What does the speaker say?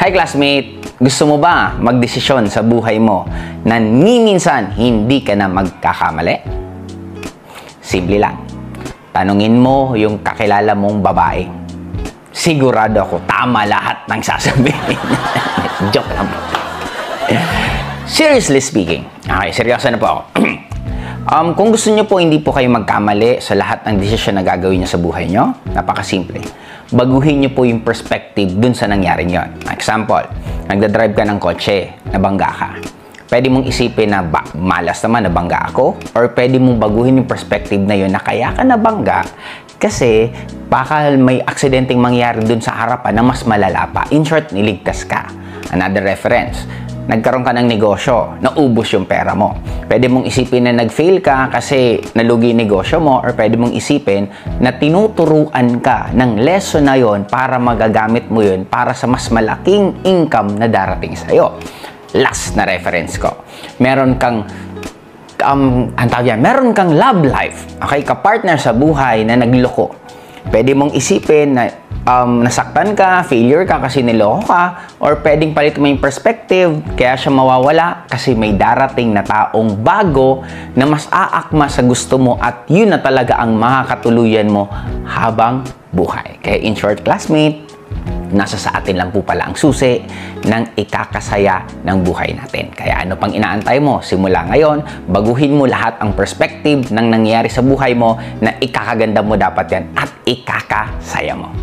Hi classmate! Gusto mo ba magdesisyon sa buhay mo na ni minsan hindi ka na magkakamali? Simple lang. Tanungin mo yung kakilala mong babae. Sigurado ako tama lahat ng sasabihin. Joke lang. Seriously speaking. Okay, seryoso na po ako. Kung gusto nyo po hindi po kayo magkamali sa lahat ng desisyon na gagawin nyo sa buhay nyo, napakasimple. Baguhin nyo po yung perspective dun sa nangyari nyo. Example, nagdadrive ka ng kotse, nabangga ka. Pwede mong isipin na malas naman nabangga ako, or pwede mong baguhin yung perspective na yun na kaya ka nabangga kasi baka may aksidenteng mangyari dun sa harapan na mas malala pa. In short, niligtas ka. Another reference, nagkaroon ka ng negosyo, naubos yung pera mo. Pwede mong isipin na nag-fail ka kasi nalugi yung negosyo mo, or pwede mong isipin na tinuturuan ka ng lesson na yon para magagamit mo yun para sa mas malaking income na darating sa'yo. Last na reference ko, meron kang meron kang love life, okay, ka-partner sa buhay na nagloko. Pwede mong isipin na nasaktan ka, failure ka kasi niloko ka, or pwedeng palit mo yung perspective, kaya siya mawawala kasi may darating na taong bago na mas aakma sa gusto mo at yun na talaga ang makakatuluyan mo habang buhay. Kaya in short, classmate, nasa sa atin lang po pala ang susi ng ikakasaya ng buhay natin. Kaya ano pang inaantay mo? Simula ngayon, baguhin mo lahat ang perspective ng nangyayari sa buhay mo na ikakaganda mo dapat yan at ikakasaya mo.